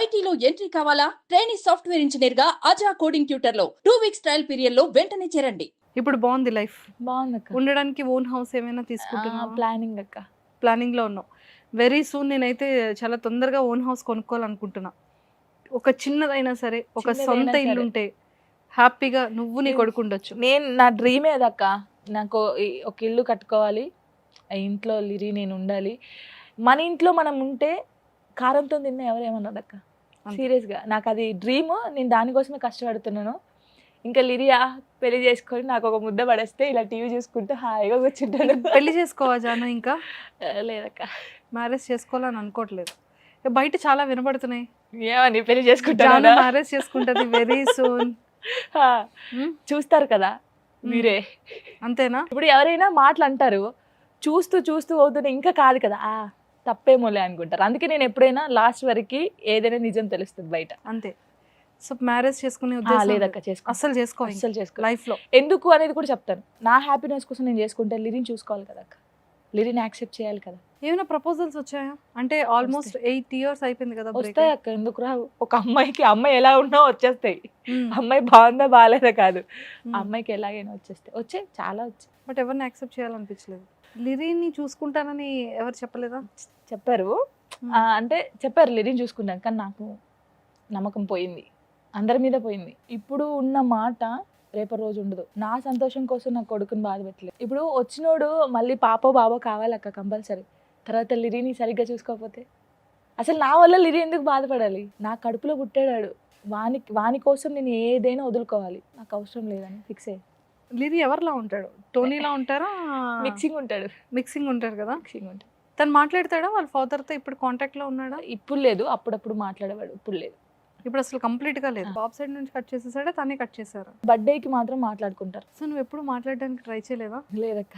ఐటీలో ఎంట్రీ కావాలా? Trainee software engineer గా అజా కోడింగ్ ట్యూటర్ లో 2 వీక్స్ ట్రయల్ పీరియడ్ లో వెంటనే చేరండి. ఇప్పుడు బాగుంది లైఫ్. బాగుందక్క. ఉండడానికి ఓన్ హౌస్ ఏమైనా తీసుకుంటున్నావా? ప్లానింగ్ అక్క. ప్లానింగ్లో ఉన్నావు. వెరీ సూన్ నేనైతే చాలా తొందరగా ఓన్ హౌస్ కొనుక్కోవాలనుకుంటున్నా. ఒక చిన్నదైనా సరే, ఒక సొంత ఇల్లు ఉంటే హ్యాపీగా నువ్వు నీ కొడుకు ఉండొచ్చు. నేను నా డ్రీమే అదక్క. నాకు ఒక ఇల్లు కట్టుకోవాలి, ఆ ఇంట్లో లిరి నేను ఉండాలి. మన ఇంట్లో మనం ఉంటే కారంతో తిన్న ఎవరేమన్నారు అక్క. సీరియస్గా నాకు అది డ్రీమ్. నేను దానికోసమే కష్టపడుతున్నాను. ఇంకా లిరియా పెళ్లి చేసుకొని నాకు ఒక ముద్ద పడేస్తే ఇలా టీవీ చూసుకుంటూ హాయిగా కూర్చుంటాను. పెళ్లి చేసుకోవా జాను? ఇంకా లేదక్క, మ్యారేజ్ చేసుకోవాలని అనుకోవట్లేదు. బయట చాలా వినపడుతున్నాయి. ఏమని పెళ్లి జాను చేసుకుంటాను. మ్యారేజ్ చేసుకుంటది వెరీ సూన్. చూస్తారు కదా మీరే. అంతేనా? ఇప్పుడు ఎవరైనా మాటలు అంటారు, చూస్తూ చూస్తూ అవుతుంటే ఇంకా కాదు కదా, తప్పేమోలే అనుకుంటారు. అందుకే నేను ఎప్పుడైనా లాస్ట్ వరకు ఏదైనా నిజం తెలుస్తుంది బయట. అంతే. సో మ్యారేజ్ చేసుకునే లేదక్క, చేసుకో. అసలు చేసుకో లైఫ్ లో. ఎందుకు అనేది కూడా చెప్తాను. నా హ్యాపీనెస్ కోసం నేను చేసుకుంటే లిరిని చూసుకోవాలి కదా అక్క, లిరిని యాక్సెప్ట్ చేయాలి కదా. ఏమైనా ప్రపోజల్స్ వచ్చాయా? అంటే ఆల్మోస్ట్ 8 years అయిపోయింది కదా. వస్తాయి అక్క, ఎందుకు రావు? ఒక అమ్మాయికి అమ్మాయి ఎలా ఉన్నా వచ్చేస్తాయి. అమ్మాయి బాగుందా బాగాలేదా కాదు, అమ్మాయికి ఎలాగైనా వచ్చాయి చాలా వచ్చాయి. బట్ ఎవరిని యాక్సెప్ట్ చేయాలనిపించలేదు. లిరీని చూసుకుంటానని ఎవరు చెప్పలేదా? చెప్పారు, అంటే చెప్పారు లిరిని చూసుకుంటాను, కానీ నాకు నమ్మకం పోయింది, అందరి మీద పోయింది. ఇప్పుడు ఉన్న మాట రేపటి రోజు ఉండదు. నా సంతోషం కోసం నా కొడుకుని బాధ పెట్టలేదు. ఇప్పుడు వచ్చినోడు మళ్ళీ పాపో బాబో కావాలక్క కంపల్సరీ. తర్వాత లిరిని సరిగ్గా చూసుకోకపోతే అసలు నా వల్ల లిరి ఎందుకు బాధపడాలి? నా కడుపులో పుట్టాడు, వాని కోసం నేను ఏదైనా వదులుకోవాలి, నాకు అవసరం లేదని ఫిక్స్ అయ్యి. లిరి ఎవరిలా ఉంటాడు? టోనీలా ఉంటారా? మిక్సింగ్ ఉంటాడు. మిక్సింగ్ ఉంటాడు కదా. మిక్సింగ్ ఉంటాడు. తను మాట్లాడతాడా వాళ్ళ ఫాదర్తో? ఇప్పుడు కాంటాక్ట్లో ఉన్నాడా? ఇప్పుడు లేదు, అప్పుడప్పుడు మాట్లాడేవాడు, ఇప్పుడు లేదు. ఇప్పుడు అసలు కంప్లీట్గా లేదు. బాబ్ సైడ్ నుంచి కట్ చేసేసాడా, తనే కట్ చేశారు? బర్త్డేకి మాత్రం మాట్లాడుకుంటారు. సో నువ్వు ఎప్పుడు మాట్లాడడానికి ట్రై చేయలేదా? లేదక్క.